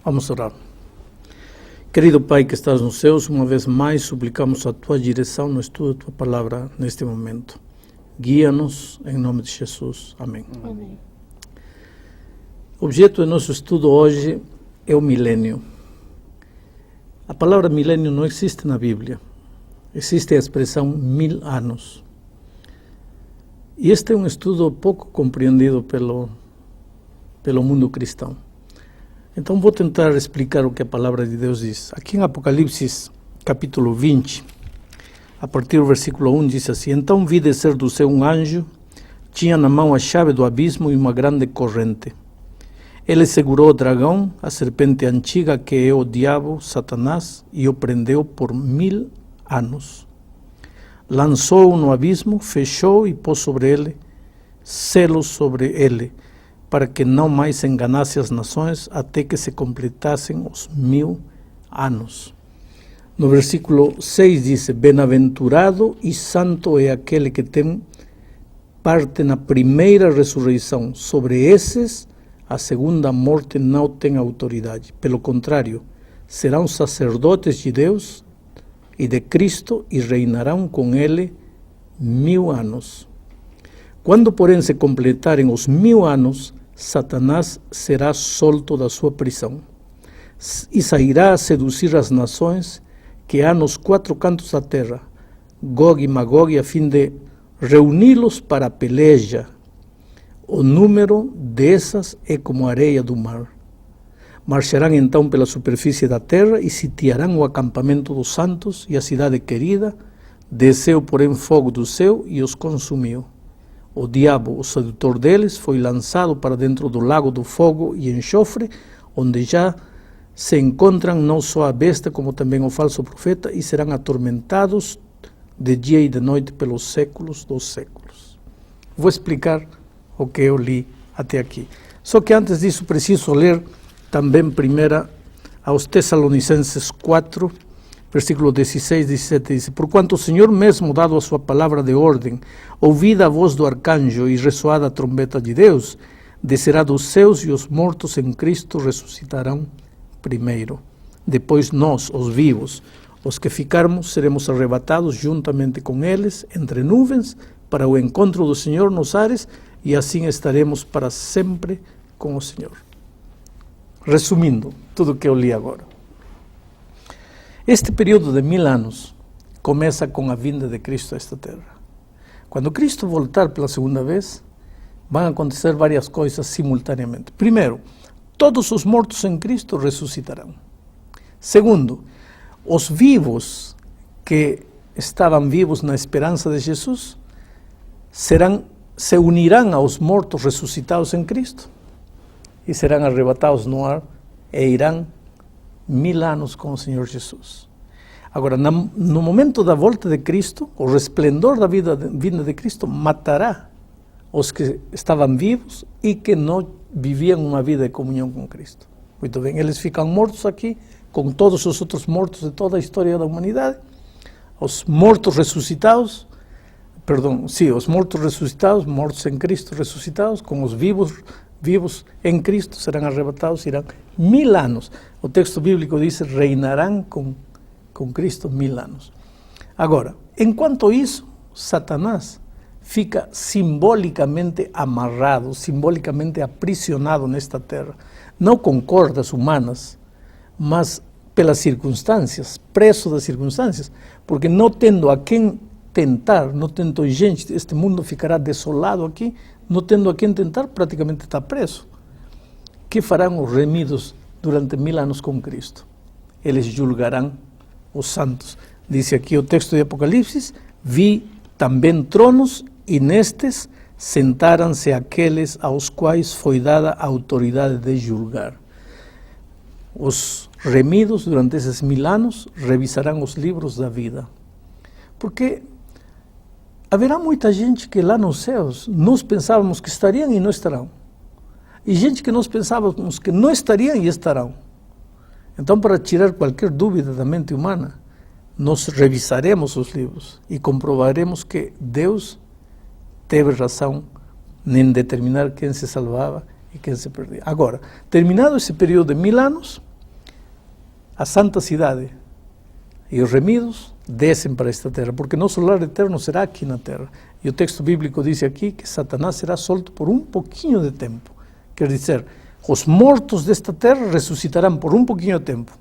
Vamos orar. Querido Pai que estás nos céus, uma vez mais suplicamos a Tua direção no estudo da Tua Palavra neste momento. Guia-nos em nome de Jesus. Amém. Amém. O objeto do nosso estudo hoje é o milênio. A palavra milênio não existe na Bíblia. Existe a expressão 1000 anos. E este é um estudo pouco compreendido pelo mundo cristão. Então vou tentar explicar o que a palavra de Deus diz. Aqui em Apocalipse, capítulo 20, a partir do versículo 1, diz assim: Então vi descer do céu um anjo, tinha na mão a chave do abismo e uma grande corrente. Ele segurou o dragão, a serpente antiga que é o diabo, Satanás, e o prendeu por 1000 anos. Lançou-o no abismo, fechou e pôs sobre ele selos sobre ele, para que não mais enganasse as nações até que se completassem os 1000 anos. No versículo 6 diz: Bem-aventurado e santo é aquele que tem parte na primeira ressurreição. Sobre esses, a segunda morte não tem autoridade. Pelo contrário, serão sacerdotes de Deus e de Cristo e reinarão com ele 1000 anos. Quando, porém, se completarem os 1000 anos, Satanás será solto da sua prisão e sairá a seduzir as nações que há nos 4 cantos da terra, Gog e Magog, a fim de reuni-los para a peleja. O número dessas é como a areia do mar. Marcharão então pela superfície da terra e sitiarão o acampamento dos santos e a cidade querida. Desceu, porém, fogo do céu e os consumiu. O diabo, o sedutor deles, foi lançado para dentro do lago do fogo e enxofre, onde já se encontram não só a besta, como também o falso profeta, e serão atormentados de dia e de noite pelos séculos dos séculos. Vou explicar o que eu li até aqui. Só que antes disso preciso ler também primeiro aos Tessalonicenses 4, versículo 16 e 17, diz: Porquanto o Senhor mesmo, dado a sua palavra de ordem, ouvida a voz do arcanjo e ressoada a trombeta de Deus, descerá dos céus e os mortos em Cristo ressuscitarão primeiro. Depois nós, os vivos, os que ficarmos, seremos arrebatados juntamente com eles entre nuvens para o encontro do Senhor nos ares, e assim estaremos para sempre com o Senhor. Resumindo tudo o que eu li agora. Este período de 1000 anos começa com a vinda de Cristo a esta terra. Quando Cristo voltar pela segunda vez, vão acontecer várias coisas simultaneamente. Primeiro, todos os mortos em Cristo ressuscitarão. Segundo, os vivos que estavam vivos na esperança de Jesus se unirão aos mortos ressuscitados em Cristo e serão arrebatados no ar e irão 1000 anos com o Senhor Jesus. Agora, no momento da volta de Cristo, o resplendor da vinda de Cristo matará os que estavam vivos e que não viviam uma vida de comunhão com Cristo. Muito bem, eles ficam mortos aqui, com todos os outros mortos de toda a história da humanidade. Os mortos ressuscitados, os mortos ressuscitados, mortos em Cristo ressuscitados, com os vivos em Cristo, serão arrebatados, irão 1000 anos. O texto bíblico diz: reinarão com Cristo 1000 anos. Agora, enquanto isso, Satanás fica simbolicamente amarrado, simbolicamente aprisionado nesta terra, não com cordas humanas, mas pelas circunstâncias, preso das circunstâncias, porque não tendo a quem tentar, não tendo gente, este mundo ficará desolado aqui, não tendo a quem tentar, praticamente está preso. Que farão os remidos durante 1000 anos com Cristo? Eles julgarão os santos. Diz aqui o texto de Apocalipse: vi também tronos, e nestes sentaram-se aqueles aos quais foi dada a autoridade de julgar. Os remidos durante esses 1000 anos revisarão os livros da vida. Porque haverá muita gente que lá nos céus nós pensávamos que estariam e não estarão. E gente que nós pensávamos que não estariam e estarão. Então, para tirar qualquer dúvida da mente humana, nós revisaremos os livros e comprovaremos que Deus teve razão em determinar quem se salvava e quem se perdia. Agora, terminado esse período de 1000 anos, a santa cidade e os remidos descem para esta terra, porque nosso lar eterno será aqui na terra. E o texto bíblico diz aqui que Satanás será solto por um pouquinho de tempo. Quer dizer, os mortos desta terra ressuscitarão por um pouquinho de tempo.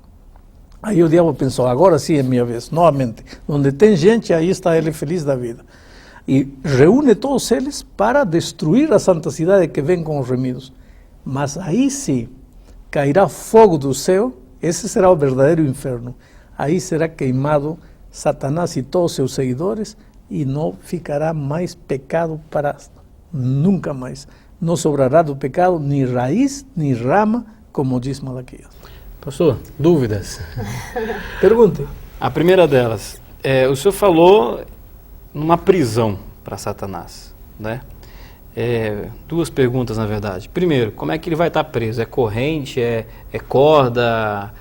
Aí o diabo pensou, agora sim é minha vez, novamente. Onde tem gente, aí está ele feliz da vida. E reúne todos eles para destruir a santa cidade que vem com os remidos. Mas aí sim, cairá fogo do céu, esse será o verdadeiro inferno. Aí será queimado Satanás e todos seus seguidores e não ficará mais pecado para nunca mais. Não sobrará do pecado nem raiz, nem rama, como diz Malaquias. Pastor, dúvidas? Pergunte. A primeira delas, o senhor falou numa prisão para Satanás, né? Duas perguntas, na verdade. Primeiro, como é que ele vai estar preso? É corrente, é corda,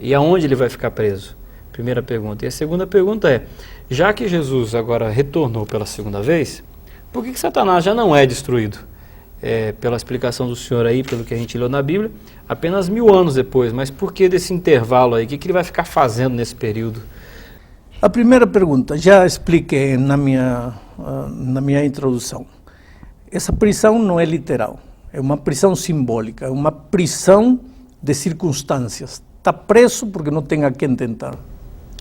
e aonde ele vai ficar preso? Primeira pergunta. E a segunda pergunta é, já que Jesus agora retornou pela segunda vez, por que Satanás já não é destruído? Pela explicação do senhor aí, pelo que a gente leu na Bíblia, apenas 1000 anos depois, mas por que desse intervalo aí? O que ele vai ficar fazendo nesse período? A primeira pergunta, já expliquei na minha introdução. Essa prisão não é literal, é uma prisão simbólica, é uma prisão de circunstâncias. Está preso porque não tem a quem tentar.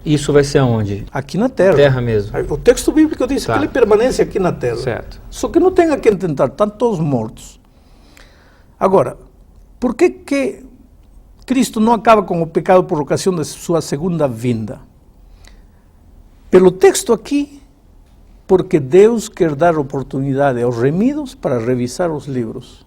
Isso vai ser aonde? Aqui na terra. Terra mesmo. O texto bíblico diz que ele permanece aqui na terra. Certo. Só que não tem a quem tentar, estão todos mortos. Agora, por que Cristo não acaba com o pecado por ocasião de sua segunda vinda? Pelo texto aqui, porque Deus quer dar oportunidade aos remidos para revisar os livros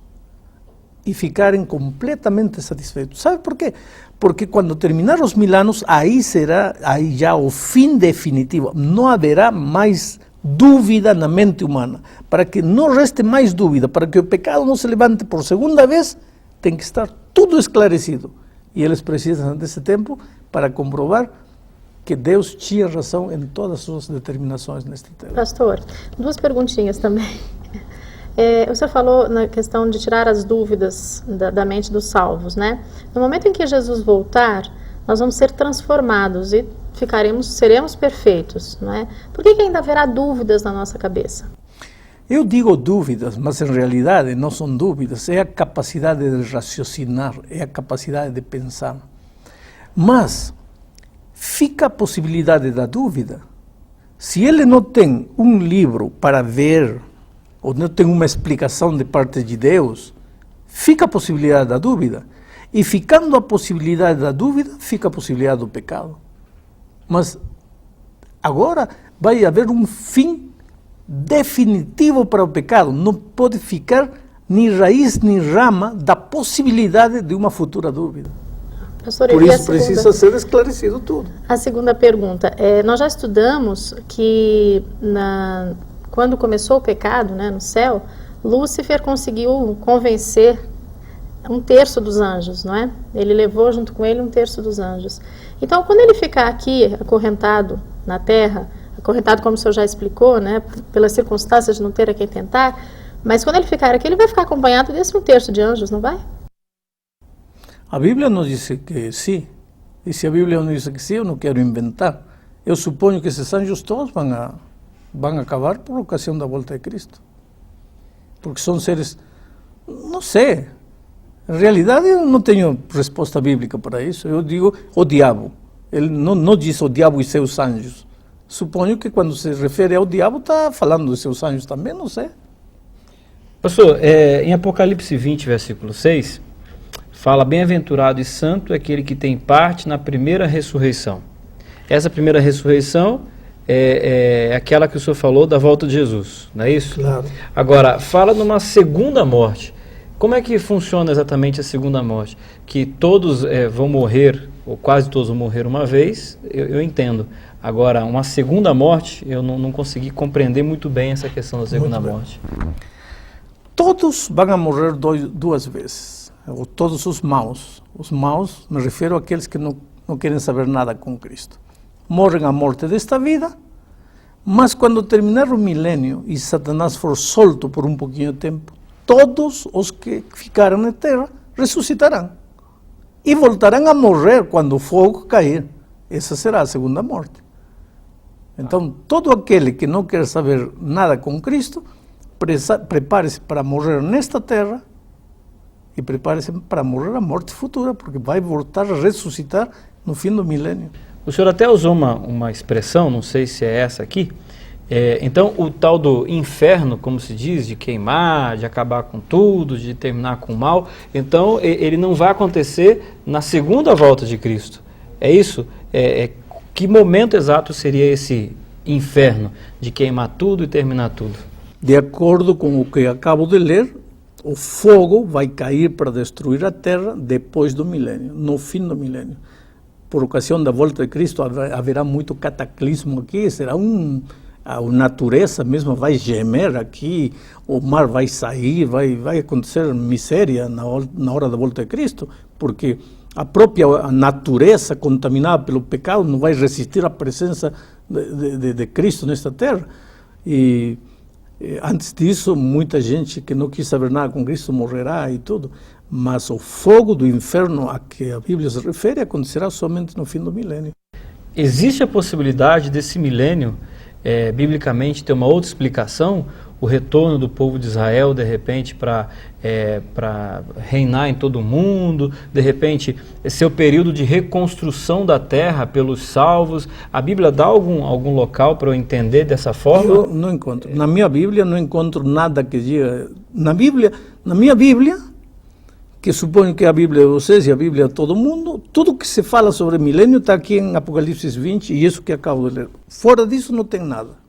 e ficarem completamente satisfeitos. Sabe por quê? Porque quando terminar os 1000 anos, aí será já o fim definitivo. Não haverá mais dúvida na mente humana. Para que não reste mais dúvida, para que o pecado não se levante por segunda vez, tem que estar tudo esclarecido. E eles precisam desse tempo para comprovar que Deus tinha razão em todas as suas determinações neste tema. Pastor, duas perguntinhas também. O senhor falou na questão de tirar as dúvidas da mente dos salvos, né? No momento em que Jesus voltar, nós vamos ser transformados e seremos perfeitos, não é? Por que ainda haverá dúvidas na nossa cabeça? Eu digo dúvidas, mas em realidade não são dúvidas, é a capacidade de raciocinar, é a capacidade de pensar. Mas fica a possibilidade da dúvida. Se ele não tem um livro para ver, ou não tem uma explicação de parte de Deus, fica a possibilidade da dúvida. E ficando a possibilidade da dúvida, fica a possibilidade do pecado. Mas agora vai haver um fim definitivo para o pecado. Não pode ficar nem raiz nem rama da possibilidade de uma futura dúvida. Pastor, por isso precisa ser esclarecido tudo. A segunda pergunta, nós já estudamos que quando começou o pecado, né, no céu, Lúcifer conseguiu convencer 1/3 dos anjos, não é? Ele levou junto com ele 1/3 dos anjos. Então, quando ele ficar aqui, acorrentado na terra, acorrentado como o senhor já explicou, né, pelas circunstâncias de não ter a quem tentar, mas quando ele ficar aqui, ele vai ficar acompanhado desse 1/3 de anjos, não vai? A Bíblia nos diz que sim. E se a Bíblia não diz que sim, eu não quero inventar. Eu suponho que esses anjos todos vão acabar por ocasião da volta de Cristo. Porque são seres, não sei, em realidade eu não tenho resposta bíblica para isso. Eu digo o diabo. Ele não diz o diabo e seus anjos. Suponho que quando se refere ao diabo está falando dos seus anjos também, não sei. Pastor, em Apocalipse 20, versículo 6, fala, bem-aventurado e santo é aquele que tem parte na primeira ressurreição. Essa primeira ressurreição é aquela que o senhor falou da volta de Jesus, não é isso? Claro. Agora, fala numa segunda morte. Como é que funciona exatamente a segunda morte? Que todos vão morrer, ou quase todos vão morrer uma vez, eu entendo. Agora, uma segunda morte, eu não consegui compreender muito bem essa questão da segunda morte. Todos vão morrer duas vezes, ou todos os maus. Os maus, me refiro àqueles que não querem saber nada com Cristo. Morrem a morte desta vida, mas quando terminar o milênio e Satanás for solto por um pouquinho de tempo, todos os que ficaram na terra ressuscitarão. e voltarão a morrer quando o fogo cair. Essa será a segunda morte. Então, todo aquele que não quer saber nada com Cristo, prepare-se para morrer nesta terra e prepare-se para morrer a morte futura, porque vai voltar a ressuscitar no fim do milênio. O senhor até usou uma expressão, não sei se é essa aqui, então o tal do inferno, como se diz, de queimar, de acabar com tudo, de terminar com o mal, então ele não vai acontecer na segunda volta de Cristo. É isso? Que momento exato seria esse inferno de queimar tudo e terminar tudo? De acordo com o que acabo de ler, o fogo vai cair para destruir a terra depois do milênio, no fim do milênio. Por ocasião da volta de Cristo haverá muito cataclismo aqui, será a natureza mesmo vai gemer aqui, o mar vai sair, vai acontecer miséria na hora da volta de Cristo, porque a própria natureza contaminada pelo pecado não vai resistir à presença de Cristo nesta terra. E antes disso, muita gente que não quis saber nada com Cristo morrerá e tudo, mas o fogo do inferno a que a Bíblia se refere acontecerá somente no fim do milênio. Existe a possibilidade desse milênio, biblicamente, ter uma outra explicação? O retorno do povo de Israel, de repente, para reinar em todo o mundo, de repente, ser o período de reconstrução da terra pelos salvos. A Bíblia dá algum local para eu entender dessa forma? Eu não encontro. Na minha Bíblia não encontro nada que diga... Na minha Bíblia, que suponho que a Bíblia de vocês e a Bíblia de todo mundo, tudo que se fala sobre milênio está aqui em Apocalipse 20 e isso que acabo de ler. Fora disso não tem nada.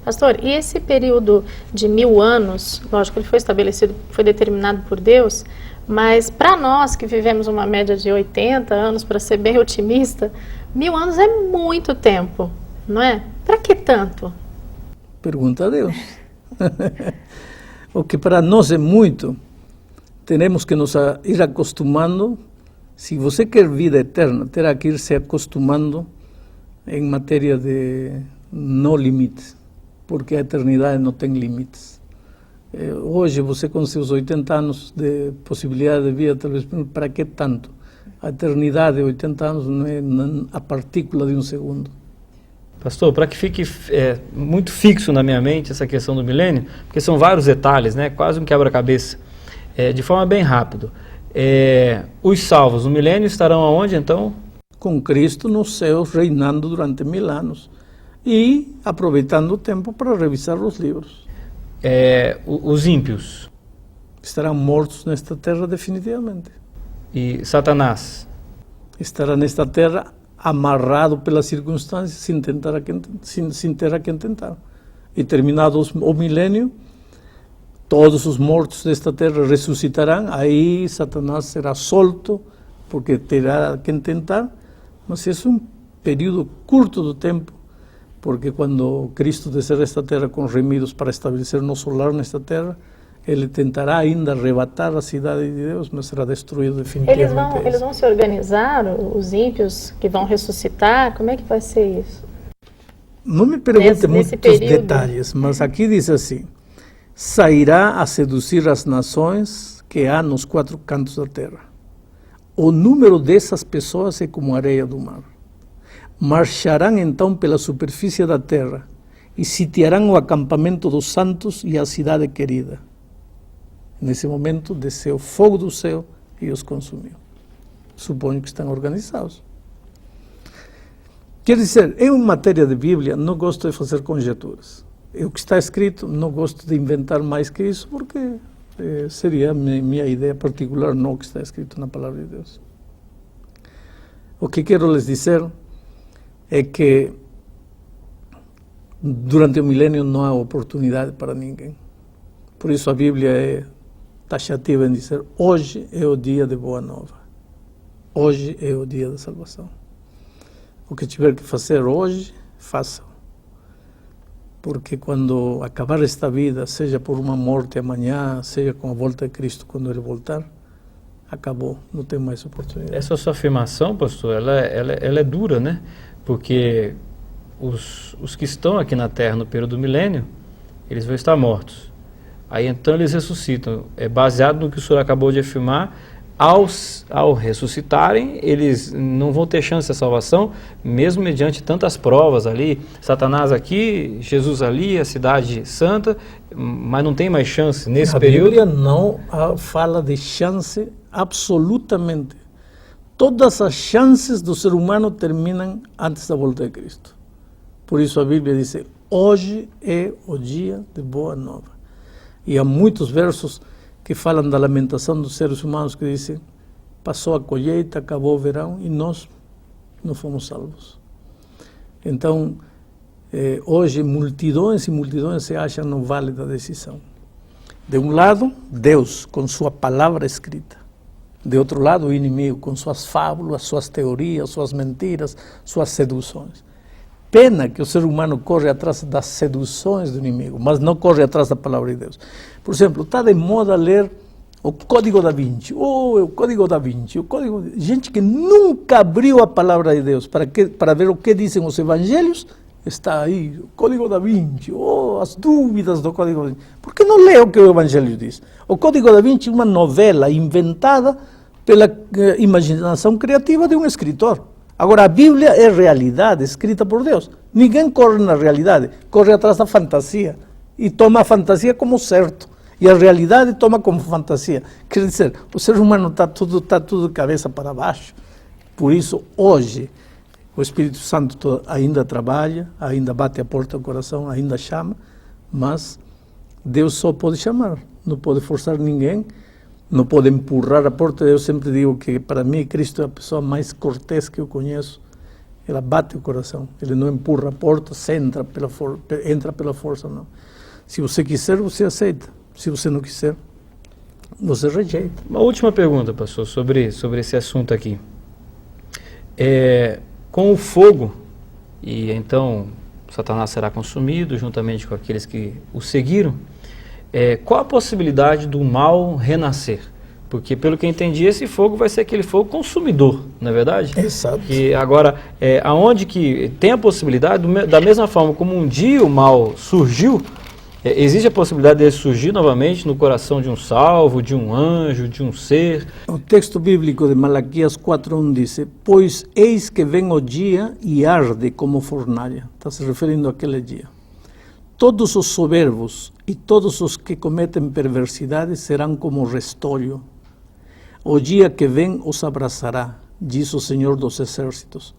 Pastor, e esse período de 1000 anos, lógico, ele foi estabelecido, foi determinado por Deus, mas para nós que vivemos uma média de 80 anos, para ser bem otimista, 1000 anos é muito tempo, não é? Para que tanto? Pergunta a Deus. O que para nós é muito, temos que nos ir acostumando. Se você quer vida eterna, terá que ir se acostumando em matéria de não limites, porque a eternidade não tem limites. Hoje, você com seus 80 anos de possibilidade de vida, talvez, para que tanto? A eternidade de 80 anos não é a partícula de um segundo. Pastor, para que fique muito fixo na minha mente essa questão do milênio, porque são vários detalhes, né? Quase um quebra-cabeça. De forma bem rápida. Os salvos no milênio estarão aonde, então? Com Cristo nos céus, reinando durante 1000 anos. E aproveitando o tempo para revisar os livros. Os ímpios? Estarão mortos nesta terra definitivamente. E Satanás? Estará nesta terra amarrado pelas circunstâncias, sem ter a quem tentar. E terminado o milênio, todos os mortos desta terra ressuscitarão, aí Satanás será solto, porque terá quem tentar, mas é um período curto do tempo, porque quando Cristo descer esta terra com remidos para estabelecer nosso lar nesta terra, ele tentará ainda arrebatar a cidade de Deus, mas será destruído definitivamente. Eles vão se organizar, os ímpios que vão ressuscitar? Como é que vai ser isso? Não me pergunte muitos detalhes, mas aqui diz assim: sairá a seduzir as nações que há nos 4 cantos da terra. O número dessas pessoas é como a areia do mar. Marcharão então pela superfície da terra e sitiarão o acampamento dos santos e a cidade querida. Nesse momento desceu o fogo do céu e os consumiu. Suponho que estão organizados. Quer dizer, em matéria de Bíblia, não gosto de fazer conjecturas. O que está escrito, não gosto de inventar mais que isso, porque seria a minha ideia particular, não o que está escrito na Palavra de Deus. O que quero lhes dizer é que durante o milênio não há oportunidade para ninguém. Por isso a Bíblia é taxativa em dizer: hoje é o dia de boa nova. Hoje é o dia da salvação. O que tiver que fazer hoje, façam. Porque quando acabar esta vida, seja por uma morte amanhã, seja com a volta de Cristo quando Ele voltar, acabou, não tem mais oportunidade. Essa sua afirmação, pastor, ela é dura, né? Porque os que estão aqui na Terra no período do milênio, eles vão estar mortos. Aí então eles ressuscitam. É baseado no que o senhor acabou de afirmar, ao ressuscitarem, eles não vão ter chance de salvação, mesmo mediante tantas provas ali, Satanás aqui, Jesus ali, a cidade santa, mas não tem mais chance nesse período? A Bíblia não fala de chance absolutamente. Todas as chances do ser humano terminam antes da volta de Cristo. Por isso a Bíblia diz, hoje é o dia de boa nova. E há muitos versos que falam da lamentação dos seres humanos que dizem, passou a colheita, acabou o verão e nós não fomos salvos. Então, hoje multidões e multidões se acham no vale da decisão. De um lado, Deus com sua palavra escrita. De outro lado, o inimigo com suas fábulas, suas teorias, suas mentiras, suas seduções. Pena que o ser humano corre atrás das seduções do inimigo, mas não corre atrás da palavra de Deus. Por exemplo, está de moda ler o Código da Vinci, o Código da Vinci, gente que nunca abriu a palavra de Deus para ver o que dizem os evangelhos, está aí, o Código da Vinci, as dúvidas do Código da Vinci. Por que não lê o que o evangelho diz? O Código da Vinci é uma novela inventada pela imaginação criativa de um escritor. Agora, a Bíblia é realidade escrita por Deus. Ninguém corre na realidade, corre atrás da fantasia e toma a fantasia como certo. E a realidade toma como fantasia. Quer dizer, o ser humano está tudo de cabeça para baixo. Por isso, hoje, o Espírito Santo ainda trabalha, ainda bate a porta do coração, ainda chama, mas Deus só pode chamar, não pode forçar ninguém. Não pode empurrar a porta. Eu sempre digo que, para mim, Cristo é a pessoa mais cortês que eu conheço. Ela bate o coração. Ele não empurra a porta, você entra pela força, não. Se você quiser, você aceita. Se você não quiser, você rejeita. Uma última pergunta, pastor, sobre esse assunto aqui. Com o fogo, e então Satanás será consumido, juntamente com aqueles que o seguiram, qual a possibilidade do mal renascer? Porque, pelo que eu entendi, esse fogo vai ser aquele fogo consumidor, não é verdade? Exato. E agora, aonde que tem a possibilidade, da mesma forma como um dia o mal surgiu, existe a possibilidade dele surgir novamente no coração de um salvo, de um anjo, de um ser? O texto bíblico de Malaquias 4:1 diz, pois eis que vem o dia e arde como fornalha. Está se referindo àquele dia. Todos os soberbos e todos os que cometem perversidade serão como restolho. O dia que vem os abraçará, diz o Senhor dos Exércitos,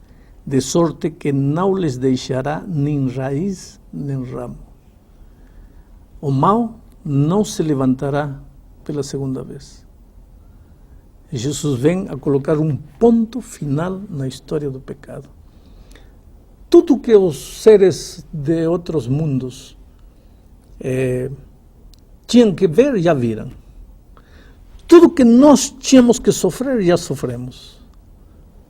de sorte que não lhes deixará nem raiz nem ramo. O mal não se levantará pela segunda vez. Jesus vem a colocar um ponto final na história do pecado. Tudo que os seres de outros mundos tinham que ver, já viram. Tudo que nós tínhamos que sofrer, já sofremos.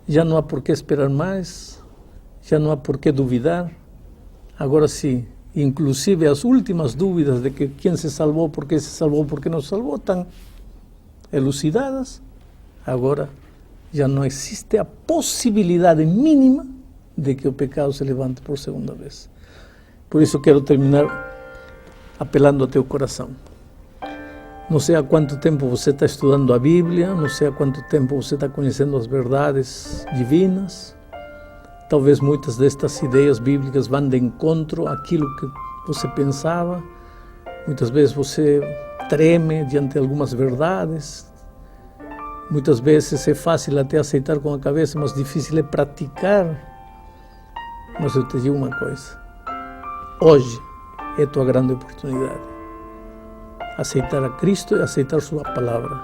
Já não há por que esperar mais, já não há por que duvidar. Agora sim, inclusive as últimas dúvidas de que quem se salvou, por que não se salvou, estão elucidadas. Agora já não existe a possibilidade mínima de que o pecado se levante por segunda vez. Por isso quero terminar apelando ao teu coração. Não sei há quanto tempo você está estudando a Bíblia, não sei há quanto tempo você está conhecendo as verdades divinas. Talvez muitas destas ideias bíblicas vão de encontro àquilo que você pensava. Muitas vezes você treme diante de algumas verdades. Muitas vezes é fácil até aceitar com a cabeça, mas difícil é praticar. Mas eu te digo uma coisa, hoje é a tua grande oportunidade. Aceitar a Cristo e aceitar sua palavra.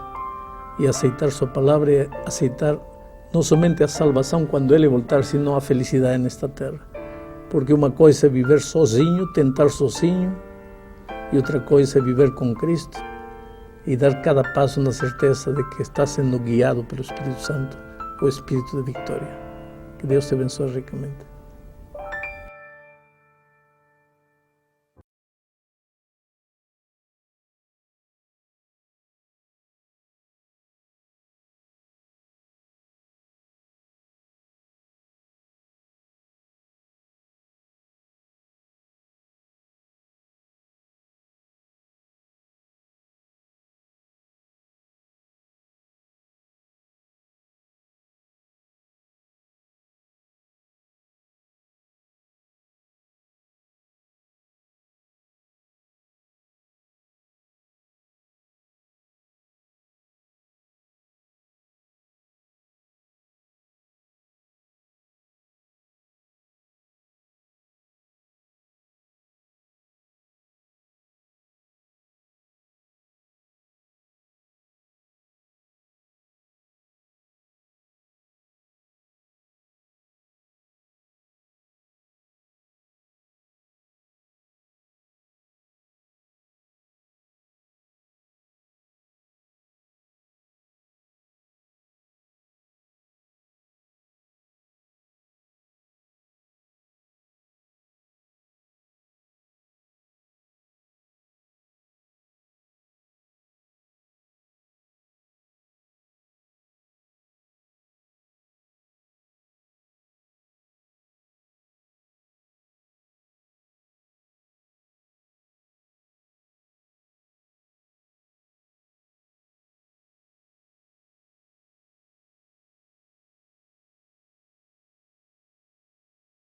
E aceitar sua palavra é aceitar não somente a salvação quando Ele voltar, senão a felicidade nesta terra. Porque uma coisa é viver sozinho, tentar sozinho, e outra coisa é viver com Cristo e dar cada passo na certeza de que está sendo guiado pelo Espírito Santo, o Espírito de vitória. Que Deus te abençoe ricamente.